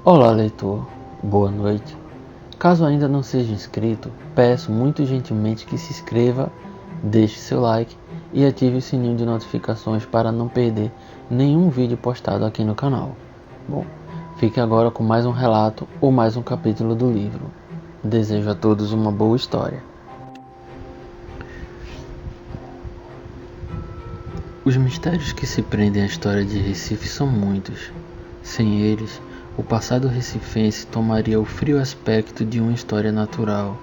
Olá, leitor. Boa noite. Caso ainda não seja inscrito, peço muito gentilmente que se inscreva, deixe seu like e ative o sininho de notificações para não perder nenhum vídeo postado aqui no canal. Bom, fique agora com mais um relato ou mais um capítulo do livro. Desejo a todos uma boa história. Os mistérios que se prendem à história de Recife são muitos. Sem eles, o passado recifense tomaria o frio aspecto de uma história natural,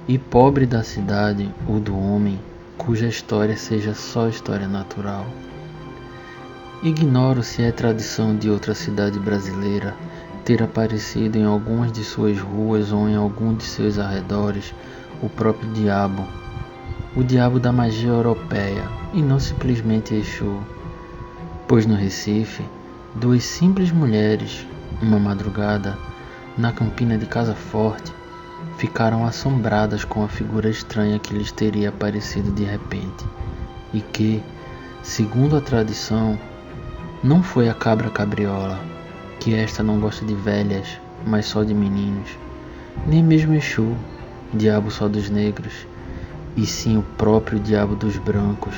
e pobre da cidade ou do homem cuja história seja só história natural. Ignoro se é tradição de outra cidade brasileira ter aparecido em algumas de suas ruas ou em algum de seus arredores o próprio diabo, o diabo da magia europeia, e não simplesmente Exu, pois no Recife, duas simples mulheres, uma madrugada, na campina de Casa Forte, ficaram assombradas com a figura estranha que lhes teria aparecido de repente, e que, segundo a tradição, não foi a cabra cabriola, que esta não gosta de velhas, mas só de meninos, nem mesmo Exu, diabo só dos negros, e sim o próprio diabo dos brancos,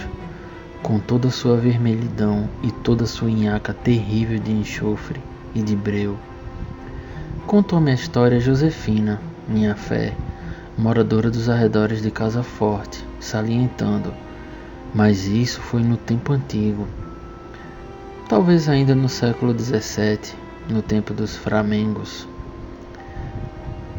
com toda sua vermelhidão e toda sua nhaca terrível de enxofre e de breu. Contou-me a história Josefina, minha fé, moradora dos arredores de Casa Forte, salientando, mas isso foi no tempo antigo. Talvez ainda no século XVII, no tempo dos Flamengos.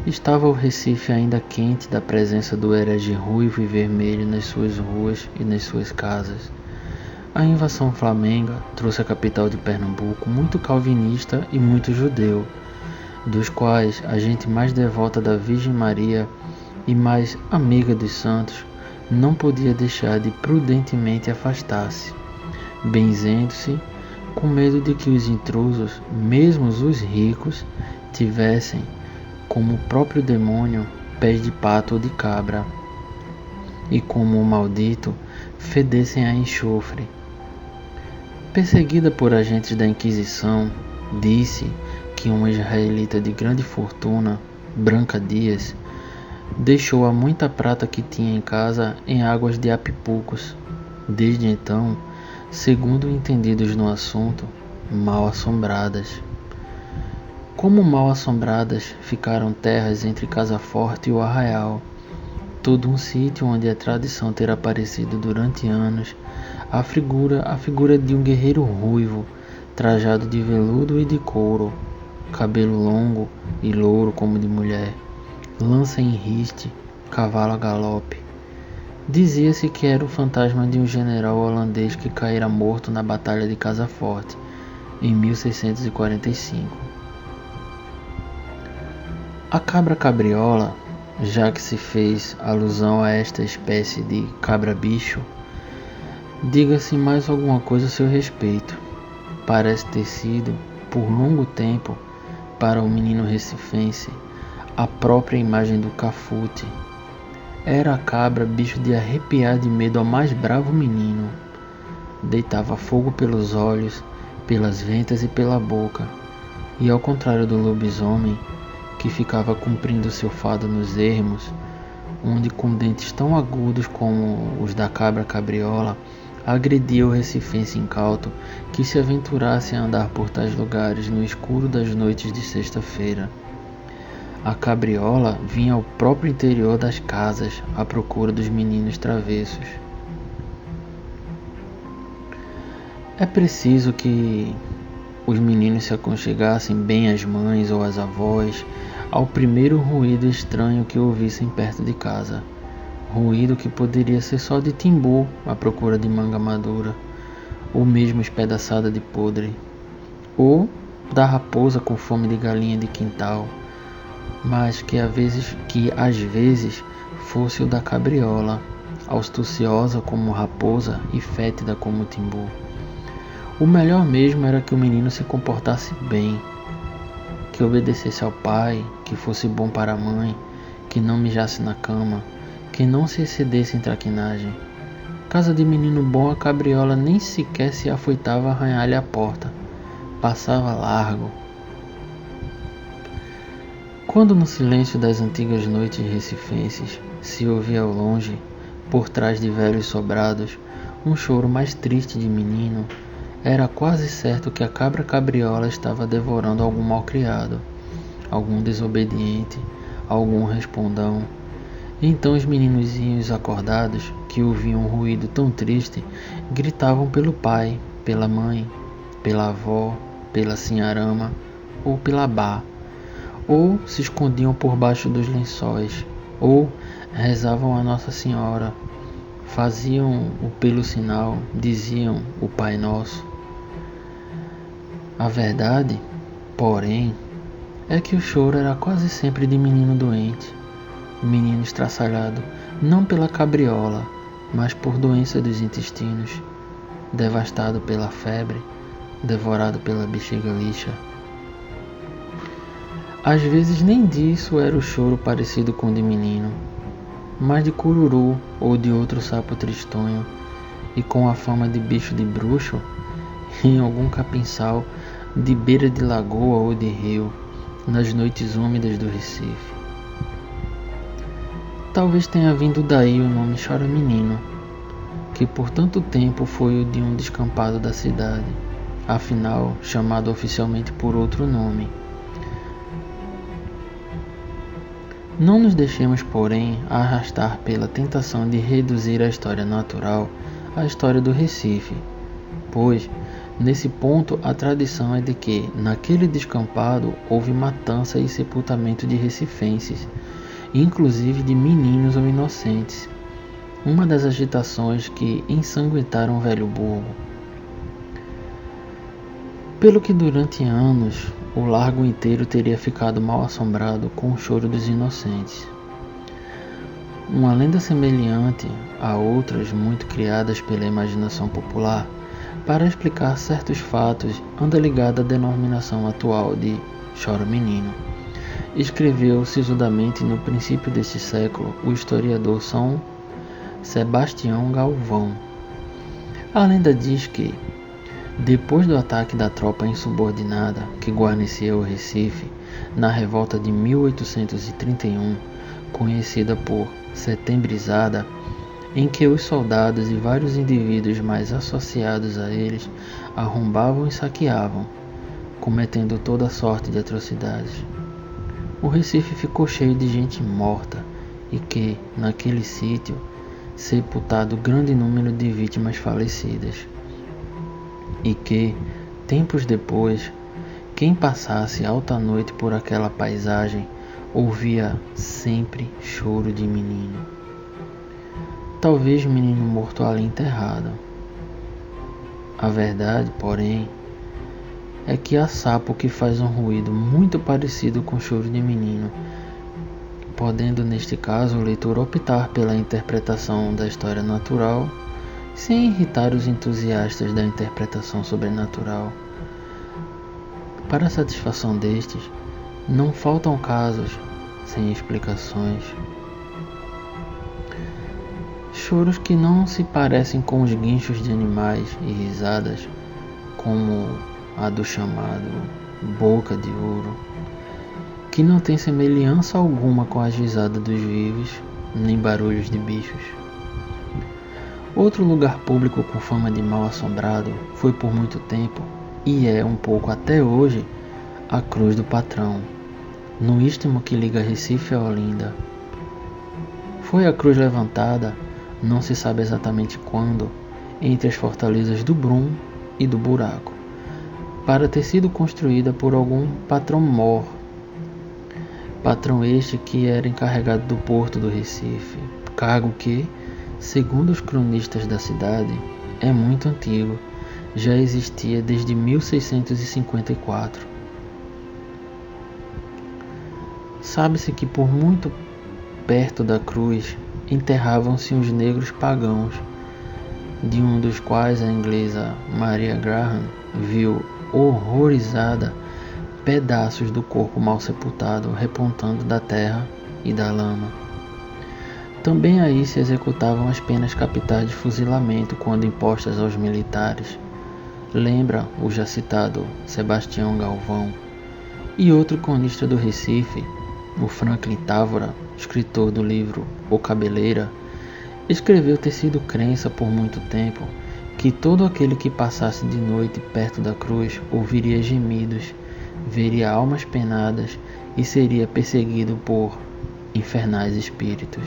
Estava o Recife ainda quente da presença do herege ruivo e vermelho nas suas ruas e nas suas casas. A invasão flamenga trouxe à capital de Pernambuco muito calvinista e muito judeu, dos quais a gente mais devota da Virgem Maria e mais amiga dos santos não podia deixar de prudentemente afastar-se, benzendo-se, com medo de que os intrusos, mesmo os ricos, tivessem, como o próprio demônio, pés de pato ou de cabra, e como o maldito, fedessem a enxofre. Perseguida por agentes da Inquisição, disse que uma israelita de grande fortuna, Branca Dias, deixou a muita prata que tinha em casa em águas de Apipucos. Desde então, segundo entendidos no assunto, mal assombradas. Como mal assombradas ficaram terras entre Casa Forte e o Arraial, todo um sítio onde a tradição ter aparecido durante anos a figura de um guerreiro ruivo, trajado de veludo e de couro, cabelo longo e louro como de mulher, lança em riste, cavalo a galope. Dizia-se que era o fantasma de um general holandês que caíra morto na Batalha de Casa Forte, em 1645. A cabra cabriola, já que se fez alusão a esta espécie de cabra-bicho, diga-se mais alguma coisa a seu respeito. Parece ter sido, por longo tempo, para o menino recifense, a própria imagem do Cafute. Era a cabra bicho de arrepiar de medo ao mais bravo menino. Deitava fogo pelos olhos, pelas ventas e pela boca, e ao contrário do lobisomem, que ficava cumprindo seu fado nos ermos, onde com dentes tão agudos como os da cabra cabriola, agredia o recifense incauto que se aventurasse a andar por tais lugares no escuro das noites de sexta-feira. A cabriola vinha ao próprio interior das casas à procura dos meninos travessos. É preciso que os meninos se aconchegassem bem às mães ou às avós ao primeiro ruído estranho que ouvissem perto de casa, ruído que poderia ser só de timbu à procura de manga madura, ou mesmo espedaçada de podre, ou da raposa com fome de galinha de quintal, mas que às vezes fosse o da cabriola, astuciosa como raposa e fétida como timbu. O melhor mesmo era que o menino se comportasse bem, que obedecesse ao pai, que fosse bom para a mãe, que não mijasse na cama, que não se excedesse em traquinagem. Casa de menino bom, a cabriola nem sequer se afoitava a arranhar-lhe a porta. Passava largo. Quando no silêncio das antigas noites recifenses se ouvia ao longe, por trás de velhos sobrados, um choro mais triste de menino, era quase certo que a cabra cabriola estava devorando algum malcriado, algum desobediente, algum respondão. E então os meninozinhos acordados, que ouviam um ruído tão triste, gritavam pelo pai, pela mãe, pela avó, pela sinharama ou pela bá, ou se escondiam por baixo dos lençóis, ou rezavam a Nossa Senhora, faziam o pelo sinal, diziam o Pai Nosso. A verdade, porém, é que o choro era quase sempre de menino doente, menino estraçalhado não pela cabriola, mas por doença dos intestinos, devastado pela febre, devorado pela bexiga lixa. Às vezes nem disso era o choro parecido com o de menino, mas de cururu ou de outro sapo tristonho, e com a fama de bicho de bruxo, em algum capinçal de beira de lagoa ou de rio, nas noites úmidas do Recife. Talvez tenha vindo daí o nome Chora-Menino, que por tanto tempo foi o de um descampado da cidade, afinal chamado oficialmente por outro nome. Não nos deixemos, porém, arrastar pela tentação de reduzir a história natural à história do Recife, pois, nesse ponto, a tradição é de que, naquele descampado, houve matança e sepultamento de recifenses, inclusive de meninos ou inocentes, uma das agitações que ensanguentaram o velho burgo. Pelo que durante anos o largo inteiro teria ficado mal assombrado com o choro dos inocentes. Uma lenda semelhante a outras muito criadas pela imaginação popular para explicar certos fatos anda ligada à denominação atual de Chora-Menino. Escreveu sisudamente no princípio deste século o historiador São Sebastião Galvão. A lenda diz que, depois do ataque da tropa insubordinada que guarnecia o Recife na revolta de 1831, conhecida por Setembrizada, em que os soldados e vários indivíduos mais associados a eles arrombavam e saqueavam, cometendo toda sorte de atrocidades. O Recife ficou cheio de gente morta e que, naquele sítio, sepultado grande número de vítimas falecidas. E que, tempos depois, quem passasse alta noite por aquela paisagem ouvia sempre choro de menino. Talvez menino morto ali enterrado. A verdade, porém, é que há sapo que faz um ruído muito parecido com choro de menino, podendo neste caso o leitor optar pela interpretação da história natural, sem irritar os entusiastas da interpretação sobrenatural. Para a satisfação destes, não faltam casos sem explicações. Choros que não se parecem com os guinchos de animais e risadas, como a do chamado Boca de Ouro, que não tem semelhança alguma com as risadas dos vivos, nem barulhos de bichos. Outro lugar público com fama de mal assombrado foi por muito tempo, e é um pouco até hoje, a Cruz do Patrão, no istmo que liga Recife a Olinda. Foi a cruz levantada, não se sabe exatamente quando, entre as fortalezas do Brum e do Buraco, para ter sido construída por algum patrão-mor, patrão este que era encarregado do porto do Recife, cargo que, segundo os cronistas da cidade, é muito antigo, já existia desde 1654. Sabe-se que por muito perto da cruz enterravam-se os negros pagãos, de um dos quais a inglesa Maria Graham viu horrorizada pedaços do corpo mal sepultado repontando da terra e da lama. Também aí se executavam as penas capitais de fuzilamento quando impostas aos militares. Lembra o já citado Sebastião Galvão. E outro cronista do Recife, o Franklin Távora, escritor do livro O Cabeleira, escreveu ter sido crença por muito tempo que todo aquele que passasse de noite perto da cruz ouviria gemidos, veria almas penadas e seria perseguido por infernais espíritos.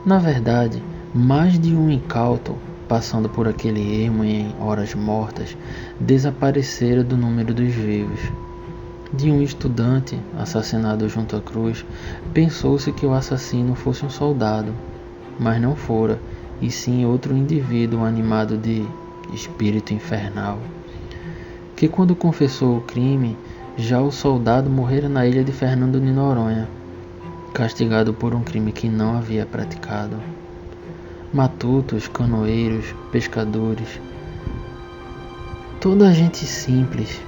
Na verdade, mais de um incauto, passando por aquele ermo em horas mortas, desaparecera do número dos vivos. De um estudante assassinado junto à cruz, pensou-se que o assassino fosse um soldado, mas não fora, e sim outro indivíduo animado de espírito infernal, que quando confessou o crime, já o soldado morrera na ilha de Fernando de Noronha, castigado por um crime que não havia praticado. Matutos, canoeiros, pescadores, toda a gente simples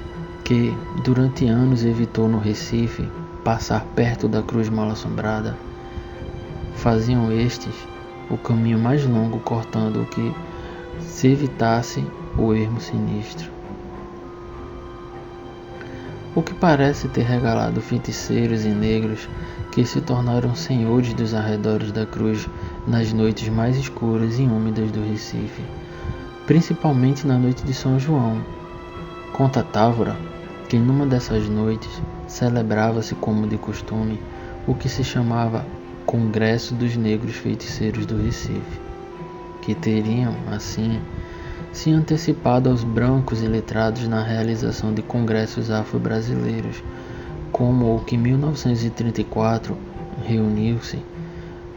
que durante anos evitou no Recife passar perto da cruz mal-assombrada, faziam estes o caminho mais longo, cortando o que se evitasse o ermo sinistro. O que parece ter regalado feiticeiros e negros que se tornaram senhores dos arredores da cruz nas noites mais escuras e úmidas do Recife, principalmente na noite de São João. Conta Távora que numa dessas noites celebrava-se, como de costume, o que se chamava Congresso dos Negros Feiticeiros do Recife, que teriam, assim, se antecipado aos brancos e letrados na realização de congressos afro-brasileiros, como o que em 1934 reuniu-se,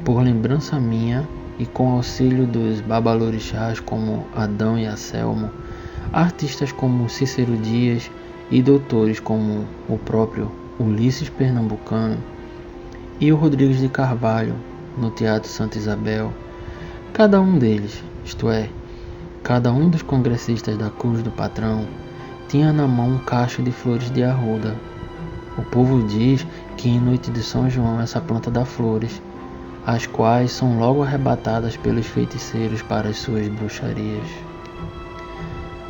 por lembrança minha e com auxílio dos babalorixás como Adão e Anselmo, artistas como Cícero Dias e doutores como o próprio Ulisses Pernambucano e o Rodrigues de Carvalho no Teatro Santa Isabel. Cada um deles, isto é, cada um dos congressistas da Cruz do Patrão, tinha na mão um cacho de flores de arruda. O povo diz que em noite de São João essa planta dá flores, as quais são logo arrebatadas pelos feiticeiros para as suas bruxarias.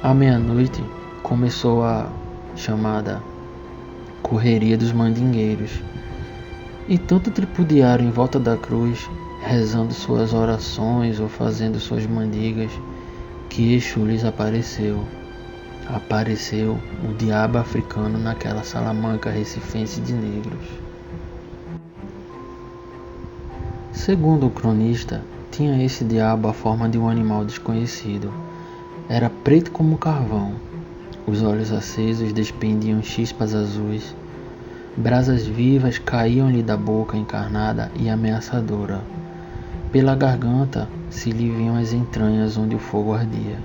À meia-noite começou a chamada Correria dos Mandingueiros, e tanto tripudiaram em volta da cruz, rezando suas orações ou fazendo suas mandigas, que Exu lhes apareceu. Apareceu o diabo africano naquela Salamanca recifense de negros. Segundo o cronista, tinha esse diabo a forma de um animal desconhecido. Era preto como carvão. Os olhos acesos despendiam chispas azuis. Brasas vivas caíam-lhe da boca encarnada e ameaçadora. Pela garganta se lhe viam as entranhas onde o fogo ardia.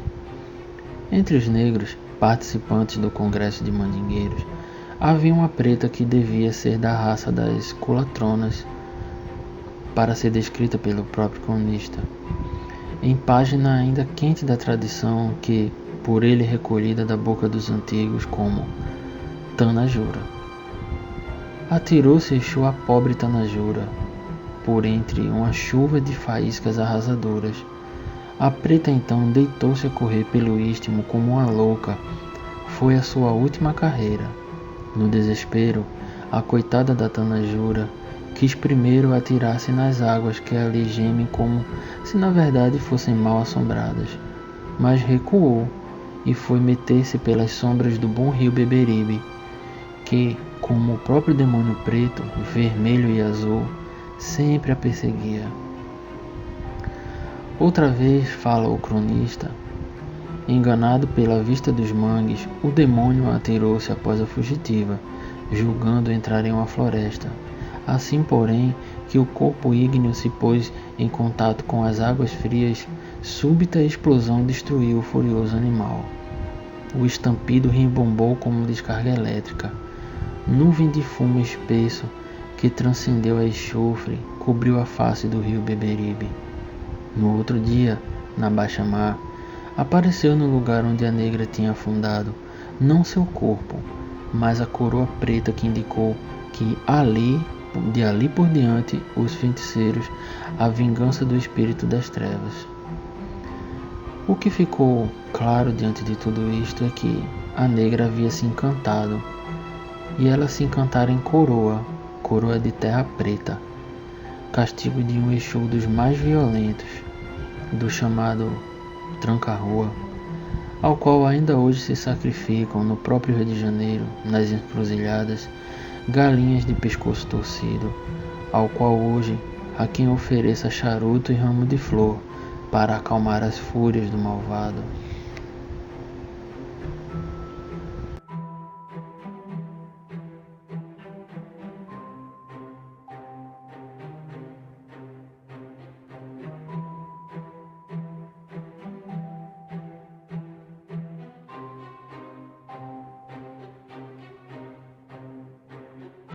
Entre os negros, participantes do Congresso de Mandingueiros, havia uma preta que devia ser da raça das culatronas, para ser descrita pelo próprio cronista, em página ainda quente da tradição que, por ele recolhida da boca dos antigos como Tanajura. Atirou-se Exu a pobre Tanajura, por entre uma chuva de faíscas arrasadoras. A preta então deitou-se a correr pelo istmo como uma louca. Foi a sua última carreira. No desespero, a coitada da Tanajura quis primeiro atirar-se nas águas que ali gemem como se na verdade fossem mal assombradas, mas recuou e foi meter-se pelas sombras do bom rio Beberibe, que, como o próprio demônio preto, vermelho e azul, sempre a perseguia. Outra vez, fala o cronista, enganado pela vista dos mangues, o demônio atirou-se após a fugitiva, julgando entrar em uma floresta. Assim, porém, que o corpo ígneo se pôs em contato com as águas frias, súbita explosão destruiu o furioso animal. O estampido rimbombou como descarga elétrica. Nuvem de fumo espesso que transcendeu a enxofre cobriu a face do rio Beberibe. No outro dia, na baixa mar, apareceu no lugar onde a negra tinha afundado, não seu corpo, mas a coroa preta que indicou que de ali por diante, os feiticeiros, a vingança do espírito das trevas. O que ficou claro diante de tudo isto é que a negra havia se encantado, e ela se encantara em coroa, coroa de terra preta, castigo de um Exu dos mais violentos, do chamado Tranca-Rua, ao qual ainda hoje se sacrificam no próprio Rio de Janeiro, nas encruzilhadas, galinhas de pescoço torcido, ao qual hoje há quem ofereça charuto e ramo de flor para acalmar as fúrias do malvado.